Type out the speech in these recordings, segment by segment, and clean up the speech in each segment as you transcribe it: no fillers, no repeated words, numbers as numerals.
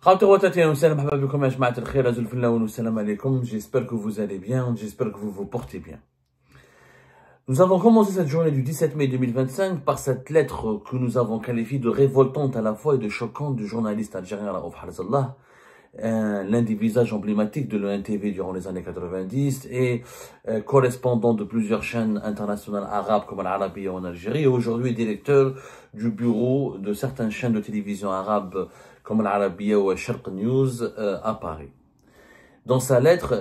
J'espère que vous allez bien, j'espère que vous vous portez bien. Nous avons commencé cette journée du 17 mai 2025 par cette lettre que nous avons qualifiée de révoltante à la fois et de choquante du journaliste algérien Raouf Harzallah, l'un des visages emblématiques de l'ENTV durant les années 90 et correspondant de plusieurs chaînes internationales arabes comme Al-Arabiya en Algérie et aujourd'hui directeur du bureau de certaines chaînes de télévision arabes comme Al-Arabiya ou Sharq News à Paris. Dans sa lettre,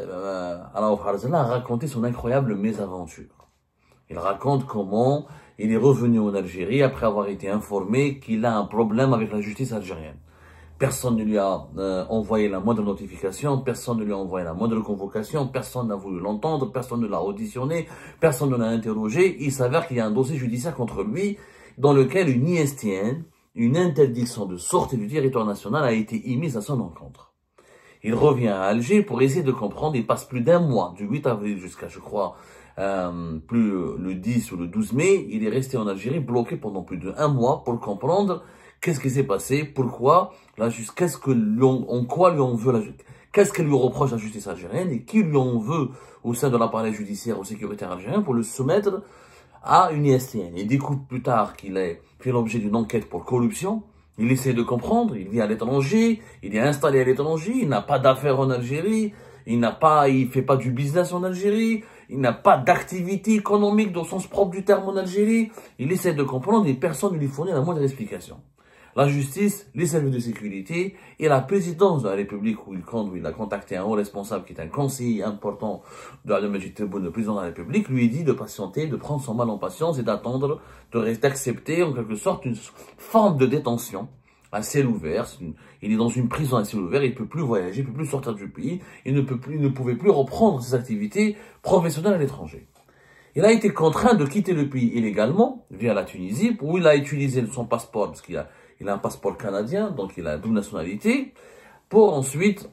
Raouf Harzallah a raconté son incroyable mésaventure. Il raconte comment il est revenu en Algérie après avoir été informé qu'il a un problème avec la justice algérienne. Personne ne lui a envoyé la moindre notification, personne ne lui a envoyé la moindre convocation, personne n'a voulu l'entendre, personne ne l'a auditionné, personne ne l'a interrogé. Il s'avère qu'il y a un dossier judiciaire contre lui dans lequel une ISTN, une interdiction de sortie du territoire national, a été émise à son encontre. Il revient à Alger pour essayer de comprendre. Il passe plus d'un mois, du 8 avril jusqu'à, je crois, plus le 10 ou le 12 mai. Il est resté en Algérie bloqué pendant plus d'un mois pour comprendre qu'est-ce qui s'est passé, pourquoi, qu'est-ce qu'elle lui reproche la justice algérienne et qui lui en veut au sein de l'appareil judiciaire ou sécuritaire algérien pour le soumettre à une ISTN. Il découvre plus tard qu'il a fait l'objet d'une enquête pour corruption. Il essaie de comprendre, il vit à l'étranger, il est installé à l'étranger, il n'a pas d'affaires en Algérie, il fait pas du business en Algérie, il n'a pas d'activité économique dans le sens propre du terme en Algérie. Il essaie de comprendre et personne ne lui fournit la moindre explication. La justice, les services de sécurité et la présidence de la République où il a contacté un haut responsable qui est un conseiller important de Abdelmadjid Tebboune, le président de la République, lui dit de patienter, de prendre son mal en patience et d'attendre, d'accepter en quelque sorte une forme de détention à ciel ouvert. Il est dans une prison à ciel ouvert, il ne peut plus voyager, il ne peut plus sortir du pays, il ne pouvait plus reprendre ses activités professionnelles à l'étranger. Il a été contraint de quitter le pays illégalement via la Tunisie où il a utilisé son passeport parce qu'il a un passeport canadien, donc il a double nationalité, pour ensuite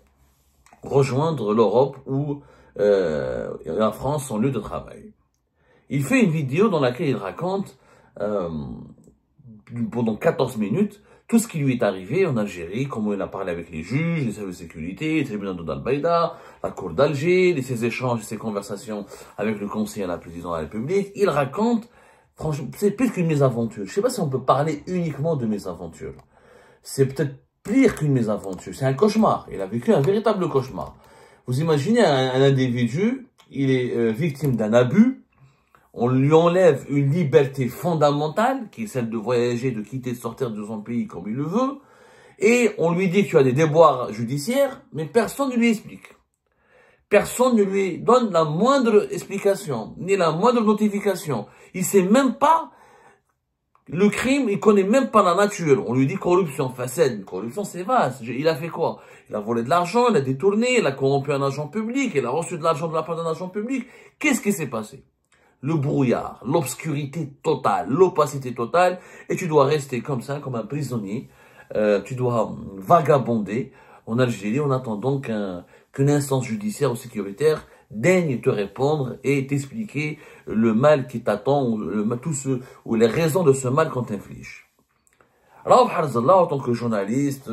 rejoindre l'Europe ou la France, son lieu de travail. Il fait une vidéo dans laquelle il raconte pendant 14 minutes tout ce qui lui est arrivé en Algérie, comment il a parlé avec les juges, les services de sécurité, les tribunaux d'Al-Baïda, la cour d'Alger, ses échanges et ses conversations avec le conseiller à la présidence de la République. Il raconte, franchement, c'est plus qu'une mésaventure. Je ne sais pas si on peut parler uniquement de mésaventure. C'est peut-être pire qu'une mésaventure. C'est un cauchemar. Il a vécu un véritable cauchemar. Vous imaginez un individu, il est victime d'un abus. On lui enlève une liberté fondamentale, qui est celle de voyager, de quitter, de sortir de son pays comme il le veut. Et on lui dit qu'il y a des déboires judiciaires, mais personne ne lui explique. Personne ne lui donne la moindre explication, ni la moindre notification. Il sait même pas le crime, il connaît même pas la nature. On lui dit corruption, facette. Corruption, c'est vaste. Il a fait quoi? Il a volé de l'argent, il a détourné, il a corrompu un agent public, il a reçu de l'argent de la part d'un agent public. Qu'est-ce qui s'est passé? Le brouillard, l'obscurité totale, l'opacité totale, et tu dois rester comme ça, comme un prisonnier. Tu dois vagabonder en Algérie en attendant qu'une instance judiciaire ou sécuritaire daigne te répondre et t'expliquer le mal qui t'attend ou les raisons de ce mal qu'on t'inflige. Raouf Harzallah, en tant que journaliste,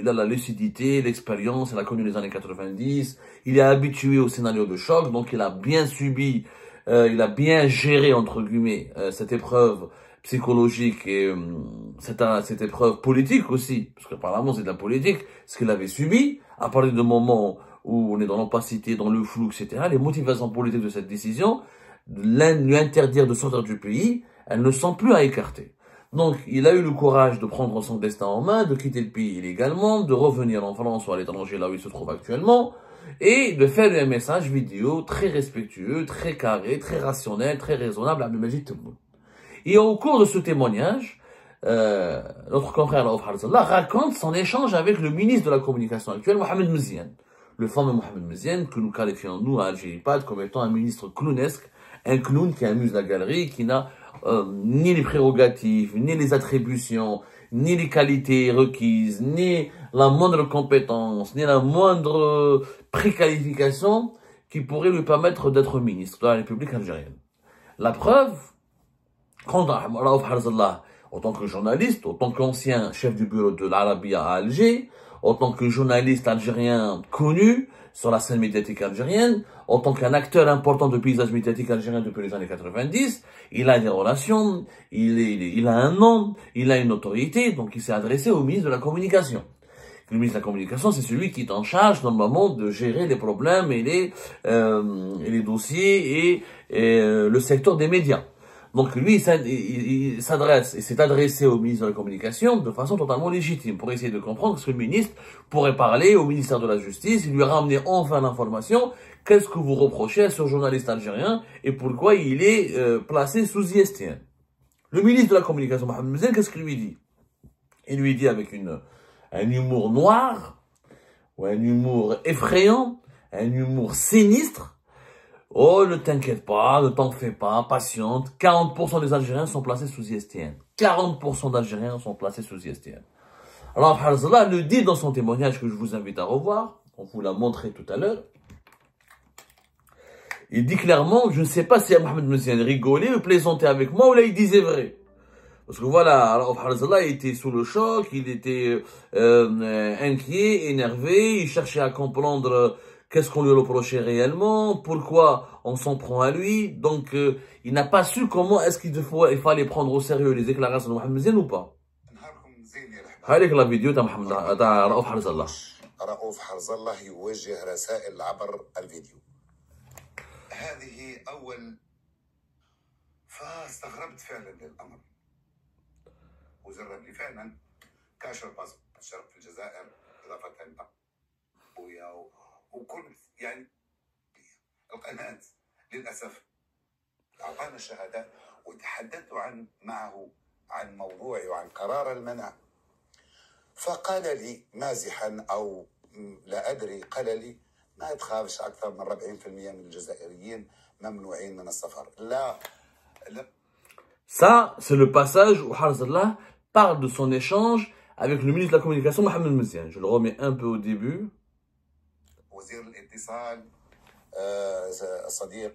il a la lucidité, l'expérience, il a connu les années 90, il est habitué au scénario de choc, donc il a bien subi, il a bien géré, entre guillemets, cette épreuve psychologique et cette épreuve politique aussi, parce qu'apparemment c'est de la politique, ce qu'il avait subi, à partir du moment où on est dans l'opacité, dans le flou, etc., les motivations politiques de cette décision, lui interdire de sortir du pays, elles ne sont plus à écarter. Donc, il a eu le courage de prendre son destin en main, de quitter le pays illégalement, de revenir en France ou à l'étranger, là où il se trouve actuellement, et de faire un message vidéo très respectueux, très carré, très rationnel, très raisonnable à Abdelmadjid Tebboune. Et au cours de ce témoignage, notre confrère Raouf Harzallah raconte son échange avec le ministre de la Communication actuel, Mohamed Mziane. Le fameux Mohamed Mziane, que nous qualifions, nous, à Algéripad, comme étant un ministre clownesque, un clown qui amuse la galerie, qui n'a ni les prérogatives, ni les attributions, ni les qualités requises, ni la moindre compétence, ni la moindre préqualification qui pourrait lui permettre d'être ministre de la République algérienne. La preuve, quand Raouf Harzallah, en tant que journaliste, en tant qu'ancien chef du bureau de l'Arabiya à Alger, en tant que journaliste algérien connu sur la scène médiatique algérienne, en tant qu'un acteur important du paysage médiatique algérien depuis les années 90, il a des relations, il a un nom, il a une autorité, donc il s'est adressé au ministre de la Communication. Le ministre de la Communication, c'est celui qui est en charge, normalement, de gérer les problèmes et les dossiers et le secteur des médias. Donc lui, il s'adresse et s'est adressé au ministre de la Communication de façon totalement légitime pour essayer de comprendre ce que le ministre pourrait parler au ministère de la Justice et lui ramener enfin l'information. Qu'est-ce que vous reprochez à ce journaliste algérien et pourquoi il est placé sous ISTN? Le ministre de la Communication, Mohamed Mezzen, qu'est-ce qu'il lui dit? Il lui dit avec un humour noir, ou un humour effrayant, un humour sinistre. Oh, ne t'inquiète pas, ne t'en fais pas, patiente. 40% des Algériens sont placés sous ISTN. 40% d'Algériens sont placés sous ISTN. Alors, Harzallah le dit dans son témoignage que je vous invite à revoir. On vous l'a montré tout à l'heure. Il dit clairement, je ne sais pas si Mohamed Mezzen rigolait ou plaisantait avec moi ou là il disait vrai. Parce que voilà, alors Harzallah était sous le choc, il était inquiet, énervé, il cherchait à comprendre qu'est-ce qu'on lui reprochait réellement, pourquoi on s'en prend à lui. Donc il n'a pas su comment est-ce il fallait prendre au sérieux les déclarations de Mohamed Mezzen ou pas. هذيك la vidéo تاع رؤوف حرزالله. رؤوف حرزالله يوجه رسائل عبر الفيديو. هذه أول فاستغربت فعلا للأمر وزرب لي فعلا كاشف باسبورت الشرق في الجزائر إضافة وكنت يعني القناة للأسف أعطانا الشهادات وتحدثت معه عن موضوعي وعن قرار المنع فقال لي مازحا أو لا أدري قال لي ما تخافش أكثر من 40% من الجزائريين ممنوعين من السفر. لا. Ça, c'est le passage où Harzallah parle de son échange avec le ministre de la Communication, Mohamed Mezzen. Je le remets un peu au début. وزير الاتصال الصديق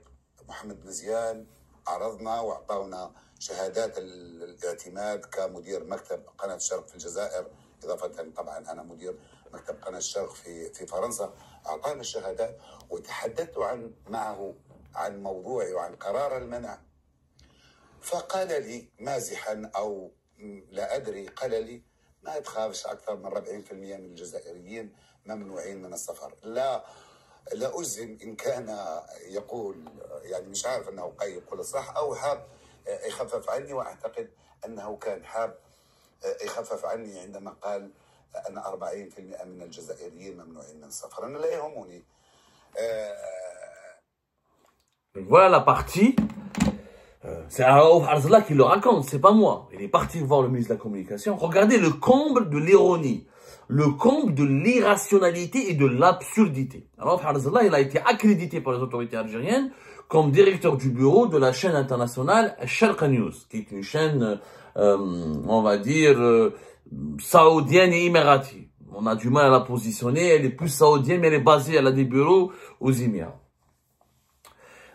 محمد مزيان عرضنا وأعطانا شهادات الاعتماد كمدير مكتب قناة الشرق في الجزائر إضافة طبعا أنا مدير مكتب قناة الشرق في فرنسا أعطانا الشهادات وتحدثت معه عن موضوعي وعن قرار المنع فقال لي مازحا أو لا أدري قال لي ما تخافش أكثر من 40% من الجزائريين ممنوعين من السفر. لا أجزم إن كان يقول يعني مش عارف أنه يقول الصح أو حاب يخفف عني وأعتقد أنه كان حاب يخفف عني عندما قال أن 40% من الجزائريين ممنوعين من السفر. أنا لا يهمني. Voilà la partie. C'est Raouf Harzallah qui le raconte, c'est pas moi. Il est parti voir le ministre de la Communication. Regardez le comble de l'ironie, le comble de l'irrationalité et de l'absurdité. Raouf Harzallah, il a été accrédité par les autorités algériennes comme directeur du bureau de la chaîne internationale Sharq News, qui est une chaîne, on va dire, saoudienne et émiratie. On a du mal à la positionner, elle est plus saoudienne, mais elle est basée, elle a des bureaux aux Émirats.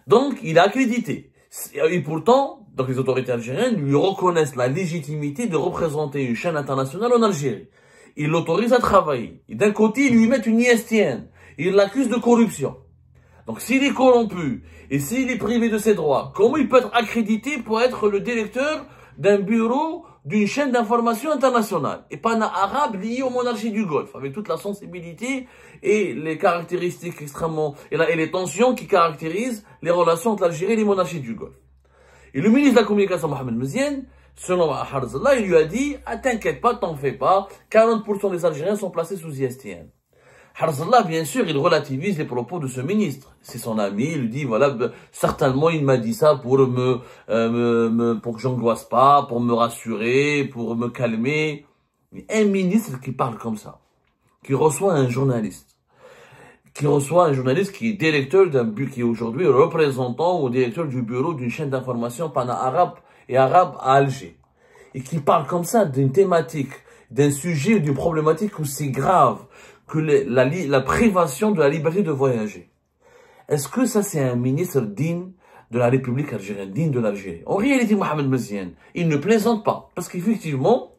Donc, il est accrédité. Et pourtant, donc les autorités algériennes lui reconnaissent la légitimité de représenter une chaîne internationale en Algérie. Ils l'autorisent à travailler. Et d'un côté, ils lui mettent une ISTN. Ils l'accusent de corruption. Donc, s'il est corrompu et s'il est privé de ses droits, comment il peut être accrédité pour être le directeur d'un bureau d'une chaîne d'information internationale et pana-arabe liée aux monarchies du Golfe, avec toute la sensibilité et les caractéristiques extrêmement, et les tensions qui caractérisent les relations entre l'Algérie et les monarchies du Golfe. Et le ministre de la Communication, Mohamed Mezzen, selon Harzallah, il lui a dit, ah, t'inquiète pas, t'en fais pas, 40% des Algériens sont placés sous ISTN. Harzallah, bien sûr, il relativise les propos de ce ministre. C'est son ami, il lui dit, voilà, certainement, il m'a dit ça pour pour que j'angoisse pas, pour me rassurer, pour me calmer. Mais un ministre qui parle comme ça, qui reçoit un journaliste, qui est directeur d'un bureau, qui est aujourd'hui représentant ou directeur du bureau d'une chaîne d'information pana-arabe et arabe à Alger, et qui parle comme ça d'une thématique, d'un sujet, d'une problématique aussi grave que la privation de la liberté de voyager. Est-ce que ça c'est un ministre digne de la République algérienne, digne de l'Algérie? En réalité, Mohamed Mezzen, il ne plaisante pas. Parce qu'effectivement,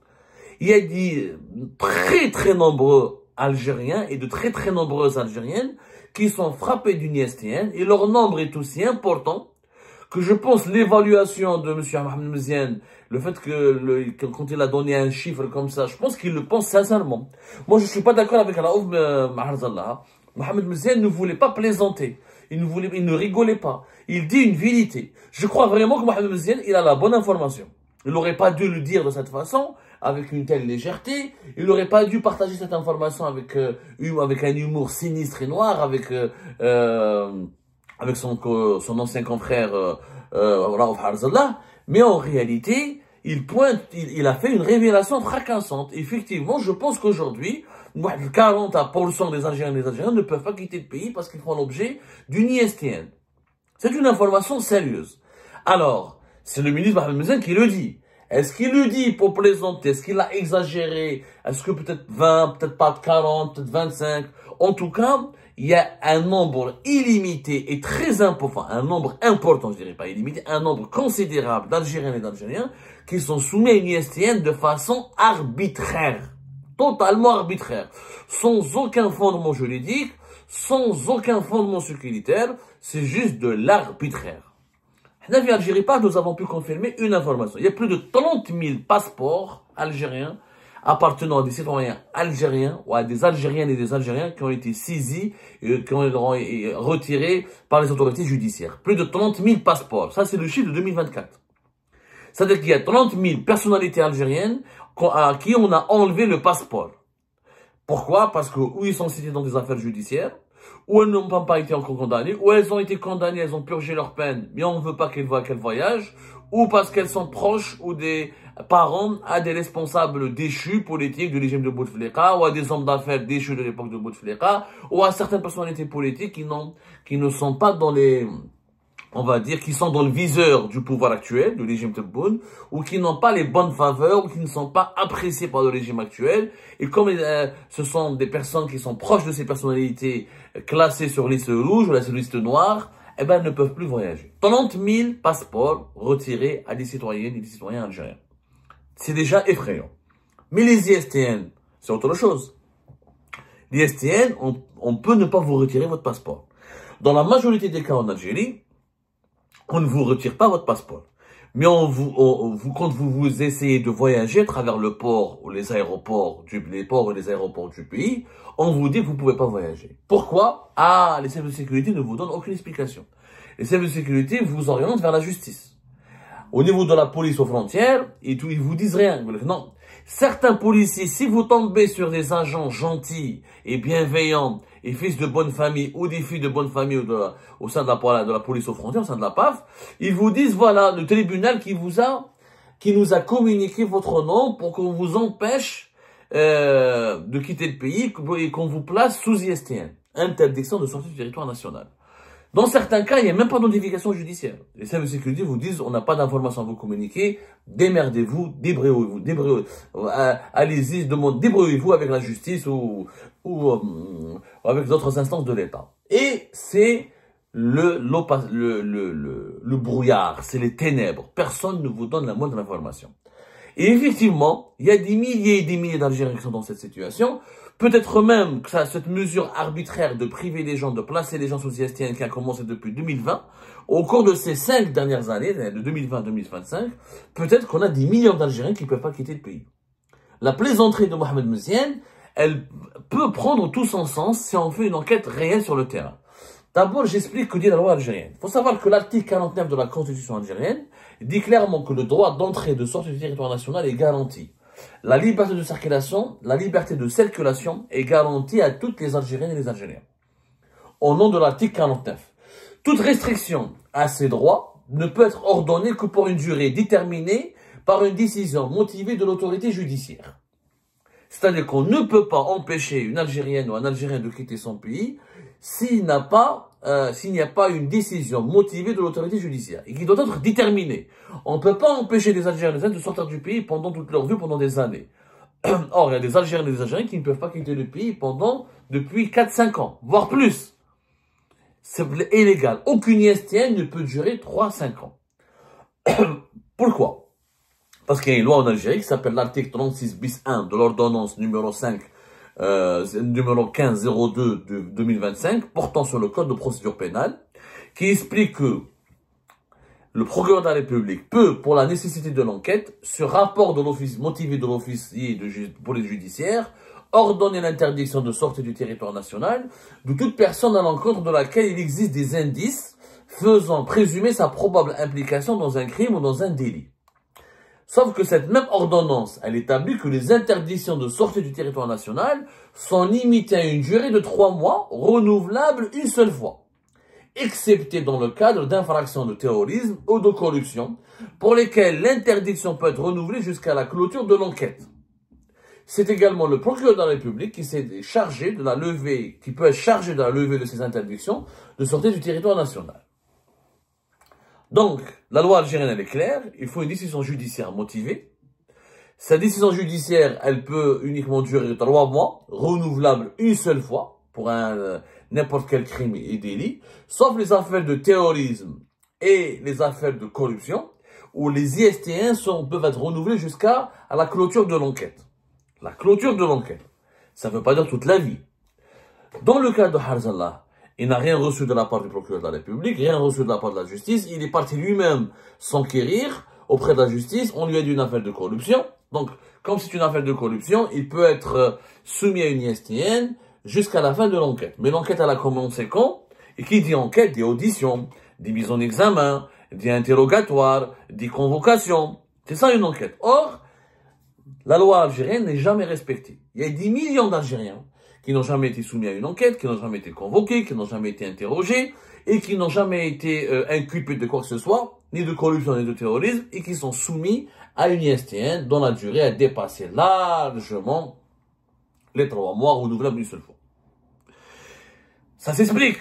il y a dit très très nombreux Algériens et de très très nombreuses Algériennes qui sont frappés d'une ISTN et leur nombre est aussi important que je pense l'évaluation de M. Mohamed Mziane, le fait que quand il a donné un chiffre comme ça, je pense qu'il le pense sincèrement. Moi, je suis pas d'accord avec Raouf Maharzallah. Mohamed Mziane ne voulait pas plaisanter. Il ne rigolait pas. Il dit une vérité. Je crois vraiment que Mohamed Mziane, il a la bonne information. Il n'aurait pas dû le dire de cette façon, avec une telle légèreté. Il n'aurait pas dû partager cette information avec un humour sinistre et noir, avec son ancien confrère Raouf Harzallah, mais en réalité, il a fait une révélation fracassante. Effectivement, je pense qu'aujourd'hui, 40% des Algériens et des Algériens ne peuvent pas quitter le pays parce qu'ils font l'objet d'une ISTN. C'est une information sérieuse. Alors, c'est le ministre Mohamed Mziane qui le dit. Est-ce qu'il le dit pour plaisanter? Est-ce qu'il a exagéré? Est-ce que peut-être 20, peut-être pas 40, peut-être 25? En tout cas, il y a un nombre illimité et très important, un nombre important, je dirais pas illimité, un nombre considérable d'Algériens et d'Algériens qui sont soumis à une ISTN de façon arbitraire. Totalement arbitraire. Sans aucun fondement juridique, sans aucun fondement sécuritaire, c'est juste de l'arbitraire. En Algérie, nous avons pu confirmer une information. Il y a plus de 30 000 passeports algériens appartenant à des citoyens algériens ou à des Algériennes et des Algériens qui ont été saisis et qui ont été retirés par les autorités judiciaires. Plus de 30 000 passeports. Ça, c'est le chiffre de 2024. C'est-à-dire qu'il y a 30 000 personnalités algériennes à qui on a enlevé le passeport. Pourquoi? Parce que ou ils sont cités dans des affaires judiciaires, ou elles n'ont pas été encore condamnées, ou elles ont été condamnées, elles ont purgé leur peine, mais on ne veut pas qu'elles voyagent, ou parce qu'elles sont proches ou des parents à des responsables déchus politiques du régime de Bouteflika, ou à des hommes d'affaires déchus de l'époque de Bouteflika, ou à certaines personnalités politiques qui ne sont pas dans les, on va dire, qui sont dans le viseur du pouvoir actuel, du régime Tebboune, ou qui n'ont pas les bonnes faveurs, ou qui ne sont pas appréciés par le régime actuel. Et comme ce sont des personnes qui sont proches de ces personnalités classées sur liste rouge ou la liste noire, eh ben, elles ne peuvent plus voyager. 30 000 passeports retirés à des citoyennes et des citoyens algériens. C'est déjà effrayant. Mais les ISTN, c'est autre chose. Les ISTN, on peut ne pas vous retirer votre passeport. Dans la majorité des cas en Algérie, on ne vous retire pas votre passeport. Mais quand vous essayez de voyager à travers le port ou les aéroports, les ports et les aéroports du pays, on vous dit que vous ne pouvez pas voyager. Pourquoi? Ah, les services de sécurité ne vous donnent aucune explication. Les services de sécurité vous orientent vers la justice. Au niveau de la police aux frontières, ils vous disent rien. Non. Certains policiers, si vous tombez sur des agents gentils et bienveillants et fils de bonne famille ou des filles de bonne famille au sein de la police aux frontières, au sein de la PAF, ils vous disent, voilà, le tribunal qui nous a communiqué votre nom pour qu'on vous empêche de quitter le pays et qu'on vous place sous ISTN. Interdiction de sortie du territoire national. Dans certains cas, il n'y a même pas de notification judiciaire. Les services de sécurité vous disent, on n'a pas d'informations à vous communiquer, démerdez-vous, débrouillez-vous, allez-y, débrouillez-vous avec la justice ou avec d'autres instances de l'État. Et c'est le brouillard, c'est les ténèbres. Personne ne vous donne la moindre information. Et effectivement, il y a des milliers et des milliers d'Algériens qui sont dans cette situation. Peut-être même que cette mesure arbitraire de priver les gens, de placer les gens sous ISTN qui a commencé depuis 2020, au cours de ces 5 dernières années, de 2020 à 2025, peut-être qu'on a des millions d'Algériens qui ne peuvent pas quitter le pays. La plaisanterie de Mohamed Mziane, elle peut prendre tout son sens si on fait une enquête réelle sur le terrain. D'abord, j'explique que dit la loi algérienne. Il faut savoir que l'article 49 de la Constitution algérienne dit clairement que le droit d'entrée et de sortie du territoire national est garanti. La liberté de circulation est garantie à toutes les Algériennes et les Algériens. Au nom de l'article 49. Toute restriction à ces droits ne peut être ordonnée que pour une durée déterminée par une décision motivée de l'autorité judiciaire. C'est-à-dire qu'on ne peut pas empêcher une Algérienne ou un Algérien de quitter son pays s'il n'y a pas une décision motivée de l'autorité judiciaire et qui doit être déterminée. On ne peut pas empêcher des Algériens de sortir du pays pendant toute leur vie, pendant des années. Or, il y a des Algériens et des Algériens qui ne peuvent pas quitter le pays depuis 4-5 ans, voire plus. C'est illégal. Aucune ISTN ne peut durer 3-5 ans. Pourquoi? Parce qu'il y a une loi en Algérie qui s'appelle l'article 36 bis 1 de l'ordonnance numéro 5 numéro 1502 de 2025, portant sur le code de procédure pénale, qui explique que le procureur de la République peut, pour la nécessité de l'enquête, sur rapport de l'office motivé de l'officier de police judiciaire, ordonner l'interdiction de sortie du territoire national de toute personne à l'encontre de laquelle il existe des indices faisant présumer sa probable implication dans un crime ou dans un délit. Sauf que cette même ordonnance, elle établit que les interdictions de sortie du territoire national sont limitées à une durée de 3 mois, renouvelable une seule fois, excepté dans le cadre d'infractions de terrorisme ou de corruption, pour lesquelles l'interdiction peut être renouvelée jusqu'à la clôture de l'enquête. C'est également le procureur de la République qui s'est chargé de la levée, qui peut être chargé de la levée de ces interdictions de sortie du territoire national. Donc, la loi algérienne, elle est claire, il faut une décision judiciaire motivée. Sa décision judiciaire, elle peut uniquement durer 3 mois, renouvelable une seule fois, pour n'importe quel crime et délit, sauf les affaires de terrorisme et les affaires de corruption, où les IST1 peuvent être renouvelés jusqu'à la clôture de l'enquête. La clôture de l'enquête. Ça ne veut pas dire toute la vie. Dans le cas de Harzallah, il n'a rien reçu de la part du procureur de la République, rien reçu de la part de la justice. Il est parti lui-même s'enquérir auprès de la justice. On lui a dit une affaire de corruption. Donc, comme c'est une affaire de corruption, il peut être soumis à une ISTN jusqu'à la fin de l'enquête. Mais l'enquête, elle a commencé quand? Et qui dit enquête, dit audition, dit mise en examen, dit interrogatoire, dit convocation. C'est ça une enquête. Or, la loi algérienne n'est jamais respectée. Il y a des millions d'Algériens qui n'ont jamais été soumis à une enquête, qui n'ont jamais été convoqués, qui n'ont jamais été interrogés, et qui n'ont jamais été inculpés de quoi que ce soit, ni de corruption, ni de terrorisme, et qui sont soumis à une ISTN dont la durée a dépassé largement les 3 mois renouvelables une seule fois. Ça s'explique.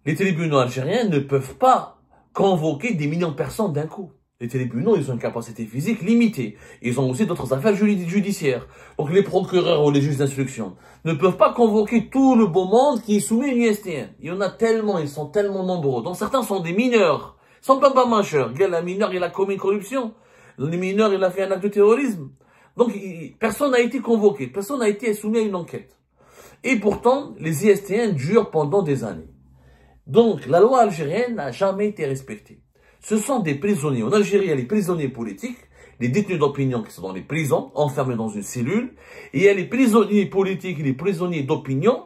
Les tribunaux algériens ne peuvent pas convoquer des millions de personnes d'un coup. Les tribunaux, ils ont une capacité physique limitée. Ils ont aussi d'autres affaires judiciaires. Donc les procureurs ou les juges d'instruction ne peuvent pas convoquer tout le beau monde qui est soumis à une ISTN. Il y en a tellement, ils sont tellement nombreux. Donc certains sont des mineurs. Ils sont pas majeurs. Regarde, un mineur, il a commis une corruption. Le mineur, il a fait un acte de terrorisme. Donc personne n'a été convoqué. Personne n'a été soumis à une enquête. Et pourtant, les ISTN durent pendant des années. Donc la loi algérienne n'a jamais été respectée. Ce sont des prisonniers. En Algérie, il y a les prisonniers politiques, les détenus d'opinion qui sont dans les prisons, enfermés dans une cellule. Et il y a les prisonniers politiques et les prisonniers d'opinion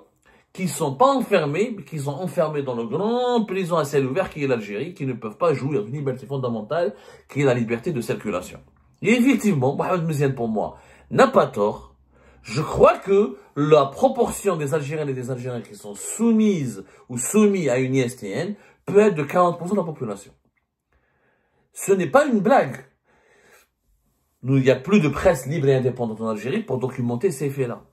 qui ne sont pas enfermés, mais qui sont enfermés dans le grand prison à ciel ouvert qui est l'Algérie, qui ne peuvent pas jouir d'une liberté fondamentale qui est la liberté de circulation. Et effectivement, Mohamed Mziane, pour moi, n'a pas tort. Je crois que la proportion des Algériennes et des Algériens qui sont soumises ou soumis à une ISTN peut être de 40% de la population. Ce n'est pas une blague. Il n'y a plus de presse libre et indépendante en Algérie pour documenter ces faits-là.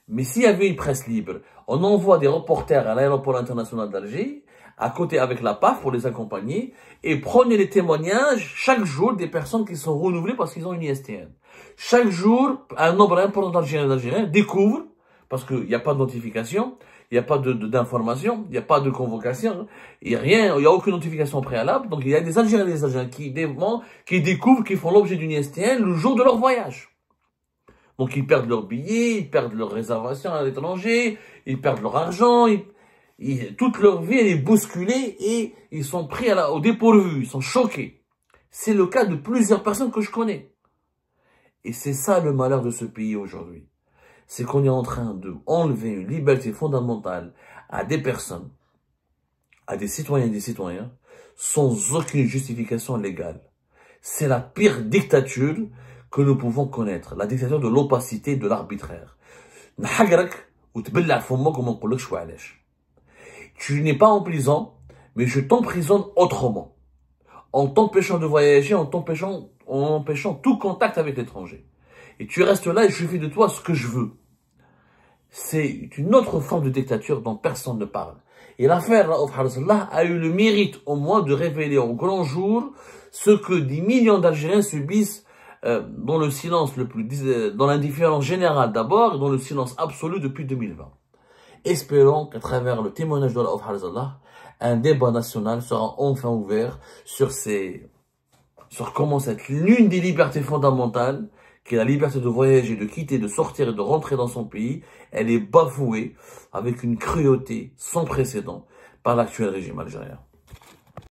Mais s'il y avait une presse libre, on envoie des reporters à l'aéroport international d'Alger, à côté avec la PAF pour les accompagner, et prenez les témoignages chaque jour des personnes qui sont renouvelées parce qu'ils ont une ISTN. Chaque jour, un nombre important d'Algériens découvrent, parce qu'il n'y a pas de notification, il n'y a pas d'information, il n'y a pas de convocation, il n'y a rien, il n'y a aucune notification préalable. Donc il y a des Algériens et des Algériens qui découvrent qu'ils font l'objet d'une ISTN le jour de leur voyage. Donc ils perdent leurs billets, ils perdent leur réservation à l'étranger, ils perdent leur argent, toute leur vie elle est bousculée et ils sont pris au dépourvu, ils sont choqués. C'est le cas de plusieurs personnes que je connais. Et c'est ça le malheur de ce pays aujourd'hui. C'est qu'on est en train d'enlever une liberté fondamentale à des personnes, à des citoyens et des citoyens, sans aucune justification légale. C'est la pire dictature que nous pouvons connaître, la dictature de l'opacité, de l'arbitraire. Tu n'es pas en prison, mais je t'emprisonne autrement, en t'empêchant de voyager, en empêchant tout contact avec l'étranger. Et tu restes là et je fais de toi ce que je veux. C'est une autre forme de dictature dont personne ne parle. Et l'affaire Raouf Harzallah a eu le mérite au moins de révéler au grand jour ce que des millions d'Algériens subissent dans le silence dans l'indifférence générale d'abord et dans le silence absolu depuis 2020. Espérons qu'à travers le témoignage de Raouf Harzallah, un débat national sera enfin ouvert sur comment cette l'une des libertés fondamentales qui est la liberté de voyager, de quitter, de sortir et de rentrer dans son pays, elle est bafouée avec une cruauté sans précédent par l'actuel régime algérien.